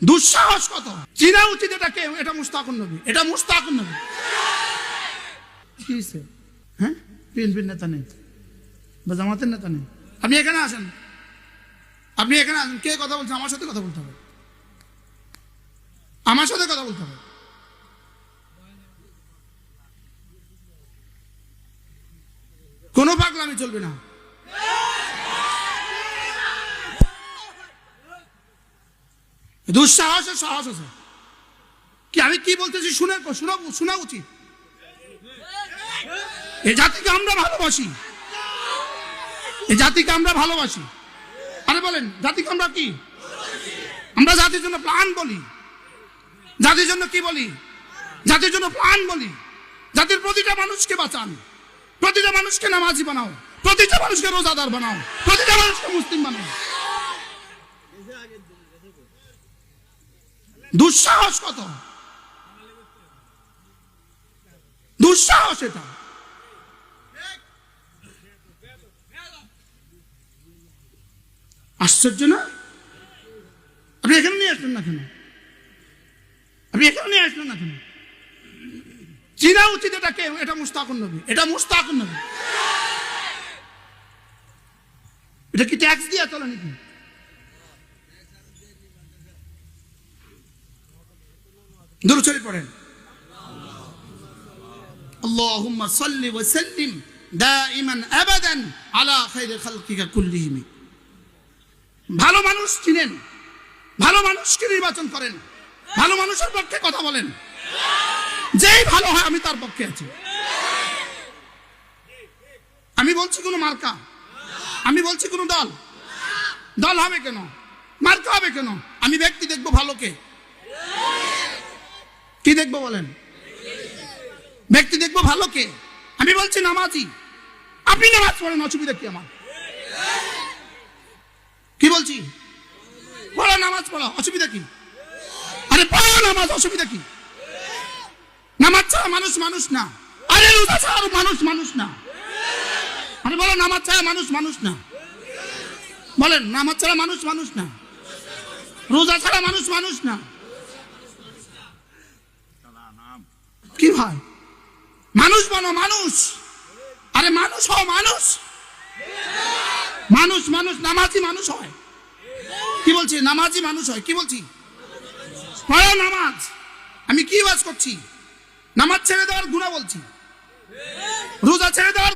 দুঃসাহস কত! চিনা উচিত এটা কে? এটা মুস্তাকুন নবী, এটা মুস্তাকুন নবী। কি হয়েছে? হ্যাঁ, বিএনপির নেতা নেই বা জামাতের নেতা নেই। আপনি এখানে আসেন, আপনি এখানে আসেন। কে কথা বলছে? আমার সাথে কথা বলতে হবে, আমার সাথে কথা বলতে হবে। কোনো পাগলামি চলবে না। দুঃসাহসের সাহস আছে কি? আমি কি বলতেছি শোনা উচিত। এই জাতিকে আমরা ভালোবাসি, এই জাতিকে আমরা ভালোবাসি। আরে বলেন, জাতিকে আমরা কি? আমরা জাতির জন্য প্রাণ বলি। জাতির জন্য কি বলি? জাতির জন্য প্রাণ বলি। জাতির প্রতিটা মানুষকে বাঁচান, প্রতিটা মানুষকে নামাজি বানাও, প্রতিটা মানুষকে রোজাদার বানাও, প্রতিটা মানুষকে মুসলিম বানাও। দুঃসাহস কত! দুঃসাহস এটা। আশ্চর্য না? আপনি এখানে নিয়ে আসলেন না কেন? আপনি এখানে নিয়ে আসলেন না কেন? চিনা উচিত এটা কে? এটা মুস্তাকুন নবী, এটা মুস্তাকুন নবী। এটা কি ট্যাক্স দিয়ে চলে নাকি? দুরূদ শরীফ পড়েন। আল্লাহুম্মা সাল্লি ওয়া সাল্লিম দাইমান আবাদান আলা খায়রি খালকিকা কুল্লিহিম। ভালো মানুষ চিনেন, ভালো মানুষকে নির্বাচন করেন, ভালো মানুষের পক্ষে কথা বলেন। যেই ভালো হয় আমি তার পক্ষে আছি। আমি বলছি কোন মার্কা, আমি বলছি কোন দল। দল হবে কেন? মার্কা হবে কেন? আমি ব্যক্তি দেখবো ভালোকে। কি দেখবো বলেন? ব্যক্তি দেখবো ভালোকে। আমি বলছি নামাজি, আপনি নামাজ পড়েন, অসুবিধা কি আমার? কি বলছি? পড়া, নামাজ পড়া, অসুবিধা কি? আরে পড়া নামাজ, অসুবিধা কি? নামাজ ছাড়া মানুষ মানুষ না। আরে রোজা ছাড়া মানুষ মানুষ না। আরে বলো, নামাজ ছাড়া মানুষ মানুষ না। বলেন, নামাজ ছাড়া মানুষ মানুষ না, রোজা ছাড়া মানুষ মানুষ না। কি ভাই, মানুষ বানো, মানুষ। আরে মানুষ হও, মানুষ। মানুষ মানুষ নামাজি মানুষ হয়। কি বলছি? নামাজি মানুষ হয়। কি বলছি? পড়ো নামাজ। আমি কি ওয়াজ করছি? নামাজ ছেড়ে দেওয়ার গুনাহ বলছি, রোজা ছেড়ে দেওয়ার